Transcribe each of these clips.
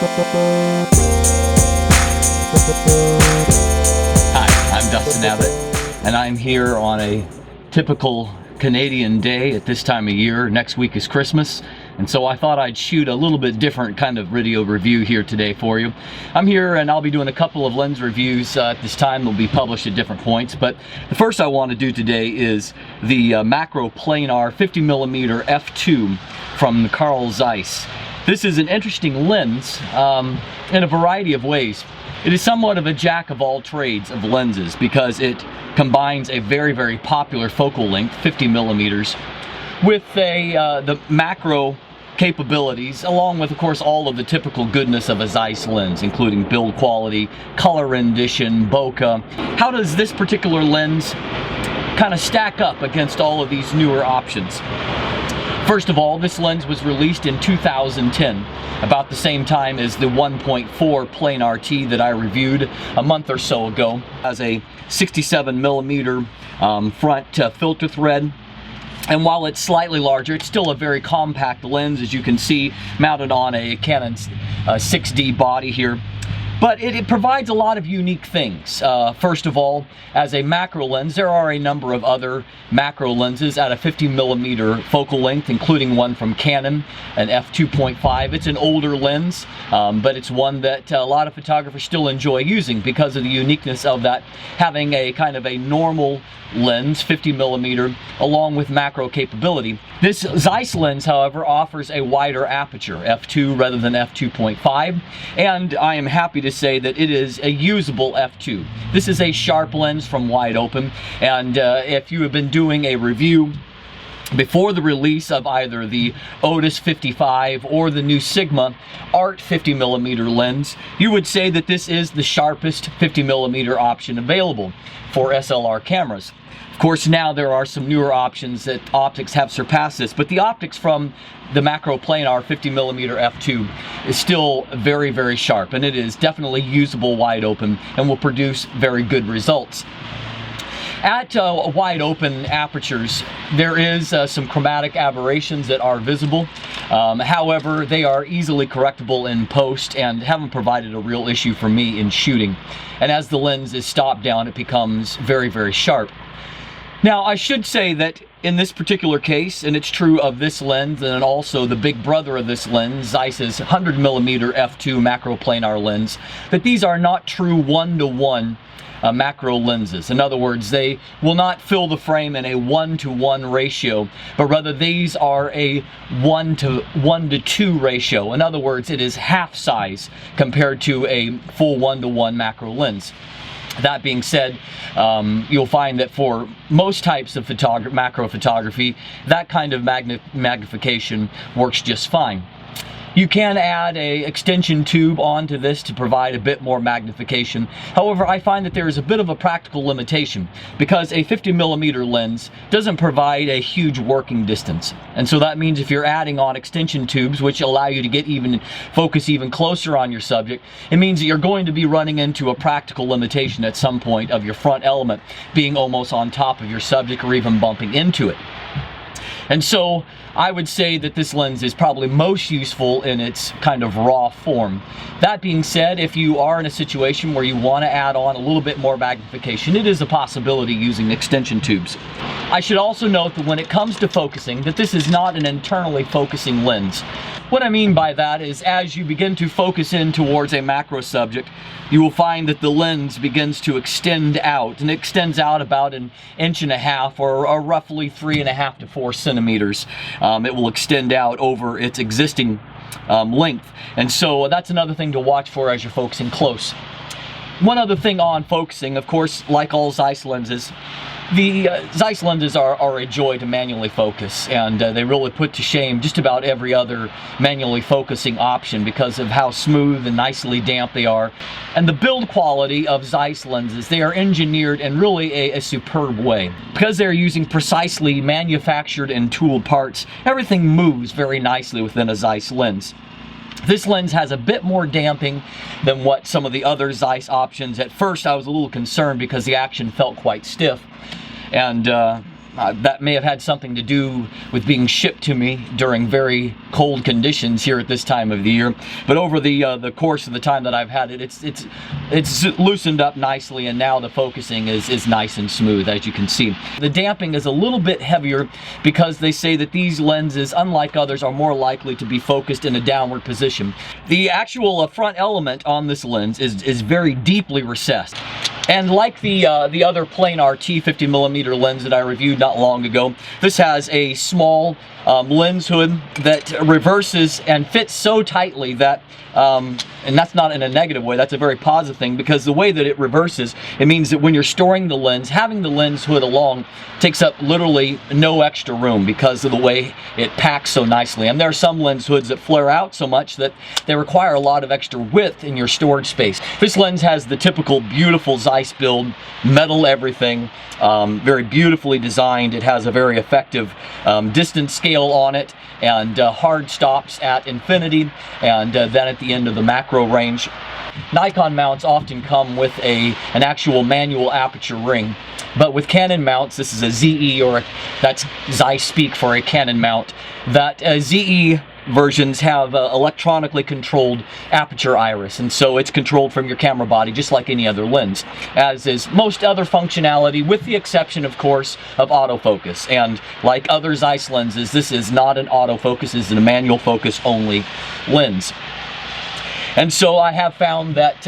Hi, I'm Dustin Abbott, and I'm here on a typical Canadian day at this time of year. Next week is Christmas, and so I thought I'd shoot a little bit different kind of video review here today for you. I'm here and I'll be doing a couple of lens reviews at this time. They'll be published at different points, but the first I want to do today is the Makro-Planar 50mm f2 from Carl Zeiss. This is an interesting lens in a variety of ways. It is somewhat of a jack of all trades of lenses because it combines a very, very popular focal length, 50mm, with the macro capabilities, along with, of course, all of the typical goodness of a Zeiss lens, including build quality, color rendition, bokeh. How does this particular lens kind of stack up against all of these newer options? First of all, this lens was released in 2010, about the same time as the 1.4 Planar T that I reviewed a month or so ago, as a 67mm front filter thread. And while it's slightly larger, it's still a very compact lens, as you can see, mounted on a Canon 6D body here. But it provides a lot of unique things. First of all, as a macro lens, there are a number of other macro lenses at a 50mm focal length, including one from Canon, an f2.5. It's an older lens, but it's one that a lot of photographers still enjoy using because of the uniqueness of that, having a kind of a normal lens, 50mm, along with macro capability. This Zeiss lens, however, offers a wider aperture, f2 rather than f2.5, and I am happy to say that it is a usable f2. This is a sharp lens from wide open, and if you have been doing a review before the release of either the Otis 55 or the new Sigma Art 50mm lens, you would say that this is the sharpest 50mm option available for SLR cameras. Of course, now there are some newer options that optics have surpassed this, but the optics from the Makro-Planar 50mm f2 is still very, very sharp, and it is definitely usable wide open and will produce very good results. At wide open apertures, there is some chromatic aberrations that are visible. However, they are easily correctable in post and haven't provided a real issue for me in shooting. And as the lens is stopped down, it becomes very, very sharp. Now, I should say that in this particular case, and it's true of this lens and also the big brother of this lens, Zeiss's 100mm f2 Makro-Planar lens, that these are not true one-to-one macro lenses. In other words, they will not fill the frame in a 1-to-1 ratio, but rather these are a 1-to-2 ratio. In other words, it is half size compared to a full 1-to-1 macro lens. That being said, you'll find that for most types of macro photography, that kind of magnification works just fine. You can add an extension tube onto this to provide a bit more magnification. However, I find that there is a bit of a practical limitation because a 50mm lens doesn't provide a huge working distance. And so that means if you're adding on extension tubes, which allow you to get focus even closer on your subject, it means that you're going to be running into a practical limitation at some point of your front element being almost on top of your subject or even bumping into it. And so I would say that this lens is probably most useful in its kind of raw form. That being said, if you are in a situation where you want to add on a little bit more magnification, it is a possibility using extension tubes. I should also note that when it comes to focusing, that this is not an internally focusing lens. What I mean by that is as you begin to focus in towards a macro subject, you will find that the lens begins to extend out, and it extends out about 1.5 inches or roughly 3.5 to 4 centimeters. It will extend out over its existing length, and so that's another thing to watch for as you're focusing close. One other thing on focusing, of course, like all Zeiss lenses, the Zeiss lenses are a joy to manually focus, and they really put to shame just about every other manually focusing option because of how smooth and nicely damp they are. And the build quality of Zeiss lenses, they are engineered in really a superb way. Because they're using precisely manufactured and tooled parts, everything moves very nicely within a Zeiss lens. This lens has a bit more damping than what some of the other Zeiss options. At first I was a little concerned because the action felt quite stiff, and That may have had something to do with being shipped to me during very cold conditions here at this time of the year. But over the course of the time that I've had it, it's loosened up nicely, and now the focusing is nice and smooth, as you can see. The damping is a little bit heavier because they say that these lenses, unlike others, are more likely to be focused in a downward position. The actual front element on this lens is very deeply recessed. And like the other planar T 50mm lens that I reviewed not long ago, this has a small lens hood that reverses and fits so tightly that, and that's not in a negative way, that's a very positive thing, because the way that it reverses, it means that when you're storing the lens, having the lens hood along takes up literally no extra room because of the way it packs so nicely. And there are some lens hoods that flare out so much that they require a lot of extra width in your storage space. This lens has the typical beautiful Zeiss build, metal everything, very beautifully designed. It has a very effective distance scale on it, and hard stops at infinity, and then at the end of the macro range. Nikon mounts often come with an actual manual aperture ring, but with Canon mounts, this is a ZE, or that's Zeiss speak for a Canon mount, that ZE versions have electronically controlled aperture iris, and so it's controlled from your camera body just like any other lens, as is most other functionality, with the exception, of course, of autofocus. And like other Zeiss lenses, this is not an autofocus, this is a manual focus only lens. And so I have found that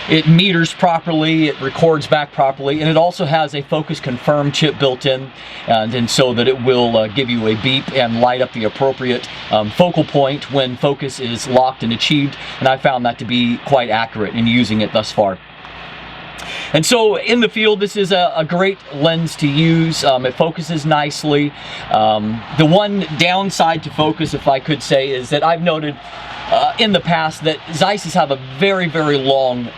it meters properly, it records back properly, and it also has a focus confirm chip built in, and so that it will give you a beep and light up the appropriate focal point when focus is locked and achieved, and I found that to be quite accurate in using it thus far. And so in the field, this is a great lens to use. It focuses nicely. The one downside to focus, if I could say, is that I've noted in the past that Zeiss's have a very, very long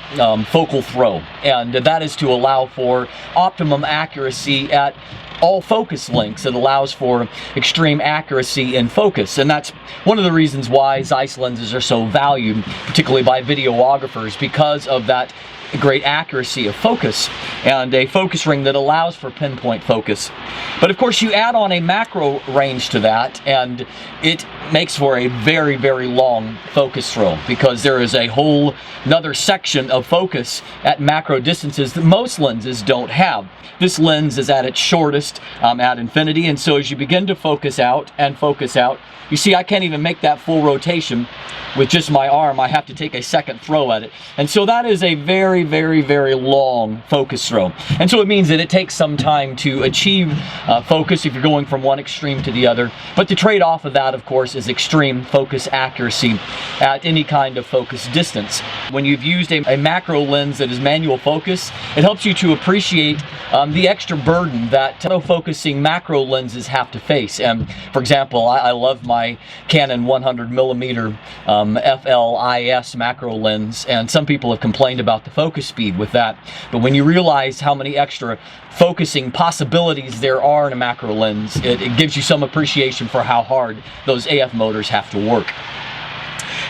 focal throw, and that is to allow for optimum accuracy at all focus lengths. It allows for extreme accuracy in focus, and that's one of the reasons why Zeiss lenses are so valued, particularly by videographers, because of that great accuracy of focus and a focus ring that allows for pinpoint focus. But of course, you add on a macro range to that, and it makes for a very, very long focus throw, because there is a whole another section of focus at macro distances that most lenses don't have. This lens is at its shortest at infinity, and so as you begin to focus out and focus out, you see I can't even make that full rotation with just my arm. I have to take a second throw at it. And so that is a very, very, very long focus throw. And so it means that it takes some time to achieve focus if you're going from one extreme to the other. But the trade-off of that, of course, is extreme focus accuracy at any kind of focus distance. When you've used a macro lens that is manual focus, it helps you to appreciate the extra burden that auto-focusing macro lenses have to face. And for example, I love my Canon 100mm FLIS macro lens, and some people have complained about the focus speed with that. But when you realize how many extra focusing possibilities there are in a macro lens, it gives you some appreciation for how hard those AF motors have to work.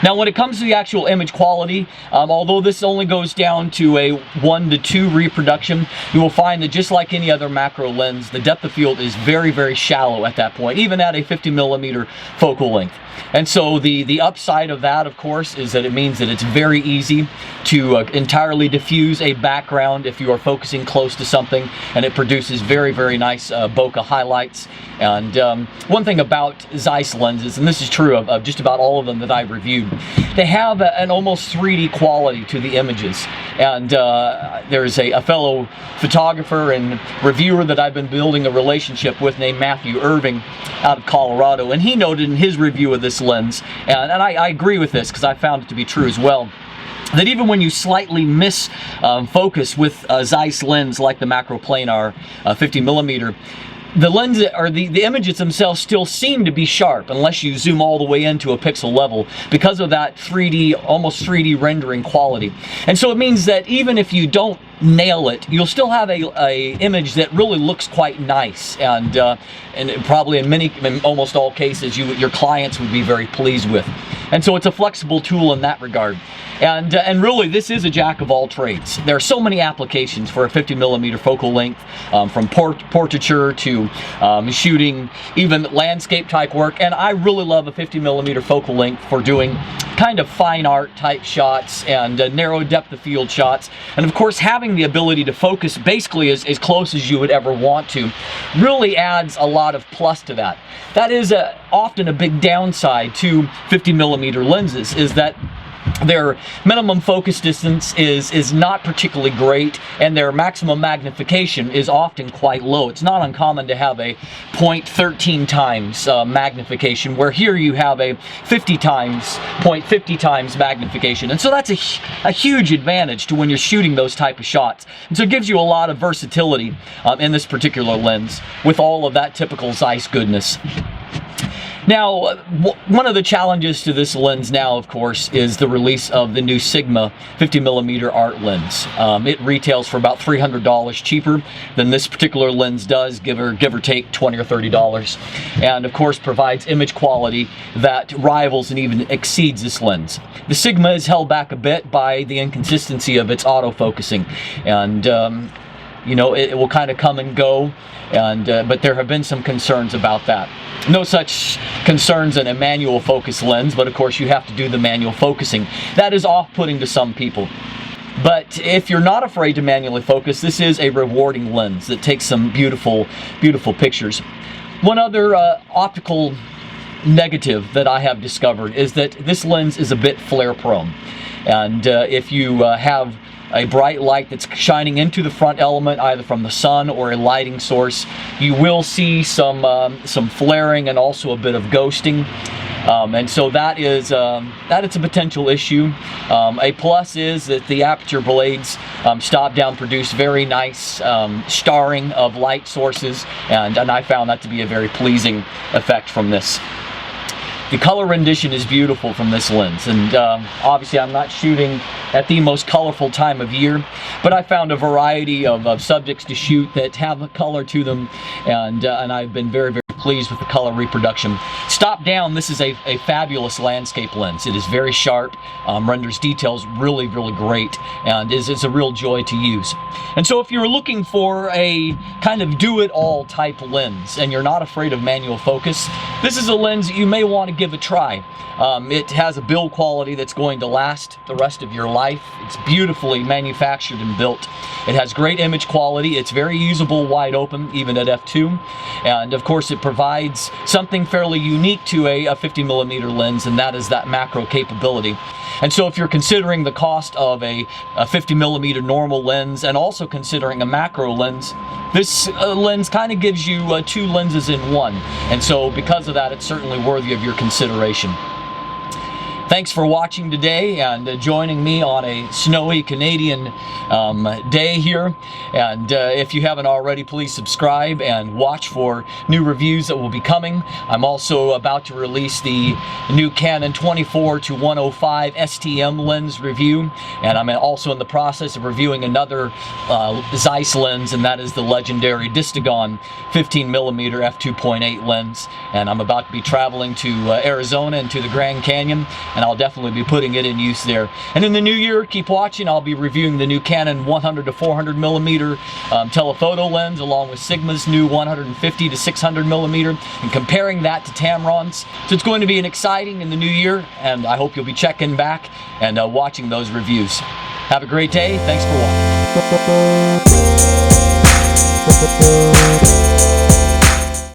Now, when it comes to the actual image quality, although this only goes down to a 1 to 2 reproduction, you will find that just like any other macro lens, the depth of field is very, very shallow at that point, even at a 50mm focal length. And so the upside of that, of course, is that it means that it's very easy to entirely diffuse a background if you are focusing close to something, and it produces very, very nice bokeh highlights. And one thing about Zeiss lenses, and this is true of just about all of them that I've reviewed, they have an almost 3D quality to the images. And there's a fellow photographer and reviewer that I've been building a relationship with named Matthew Irving out of Colorado, and he noted in his review of this lens, and I agree with this because I found it to be true as well, that even when you slightly miss focus with a Zeiss lens like the Makro-Planar 50mm, the lens or the images themselves still seem to be sharp unless you zoom all the way into a pixel level, because of that 3D, almost 3D rendering quality. And so it means that even if you don't nail it, you'll still have a image that really looks quite nice, and probably in almost all cases your clients would be very pleased with. And so it's a flexible tool in that regard. And really, this is a jack of all trades. There are so many applications for a 50mm focal length, from portraiture to shooting even landscape type work. And I really love a 50mm focal length for doing kind of fine art type shots and narrow depth of field shots. And of course, having the ability to focus basically as close as you would ever want to really adds a lot of plus to that. That is often a big downside to 50mm lenses, is that their minimum focus distance is not particularly great, and their maximum magnification is often quite low. It's not uncommon to have a 0.13 times magnification, where here you have a 0.50 times magnification. And so that's a huge advantage to when you're shooting those type of shots. And so it gives you a lot of versatility in this particular lens with all of that typical Zeiss goodness. Now, one of the challenges to this lens now, of course, is the release of the new Sigma 50mm art lens. It retails for about $300 cheaper than this particular lens does, give or take $20 or $30, and of course provides image quality that rivals and even exceeds this lens. The Sigma is held back a bit by the inconsistency of its autofocusing, and you know, it will kind of come and go, and but there have been some concerns about that. No such concerns in a manual focus lens, but of course you have to do the manual focusing. That is off-putting to some people. But if you're not afraid to manually focus, this is a rewarding lens that takes some beautiful, beautiful pictures. One other optical negative that I have discovered is that this lens is a bit flare prone. And if you have a bright light that's shining into the front element, either from the sun or a lighting source, you will see some flaring and also a bit of ghosting. And so that is a potential issue. A plus is that the aperture blades stop down produce very nice starring of light sources, and I found that to be a very pleasing effect from this. The color rendition is beautiful from this lens, and obviously I'm not shooting at the most colorful time of year, but I found a variety of subjects to shoot that have a color to them, and I've been very, very pleased with the color reproduction. Stop down, this is a fabulous landscape lens. It is very sharp, renders details really, really great, and is a real joy to use. And so if you're looking for a kind of do-it-all type lens, and you're not afraid of manual focus, this is a lens that you may want to give a try. It has a build quality that's going to last the rest of your life. It's beautifully manufactured and built. It has great image quality. It's very usable wide open, even at f2. And of course it provides something fairly unique to a 50mm lens, and that is that macro capability. And so if you're considering the cost of a 50mm normal lens and also considering a macro lens, this lens kind of gives you two lenses in one. And so because of that, it's certainly worthy of your consideration. Thanks for watching today and joining me on a snowy Canadian day here. And if you haven't already, please subscribe and watch for new reviews that will be coming. I'm also about to release the new Canon 24-105 STM lens review, and I'm also in the process of reviewing another Zeiss lens, and that is the legendary Distagon 15mm f2.8 lens. And I'm about to be traveling to Arizona and to the Grand Canyon, and I'll definitely be putting it in use there. And in the new year, keep watching. I'll be reviewing the new Canon 100-400mm telephoto lens, along with Sigma's new 150-600mm, and comparing that to Tamron's. So it's going to be an exciting in the new year, and I hope you'll be checking back and watching those reviews. Have a great day. Thanks for watching.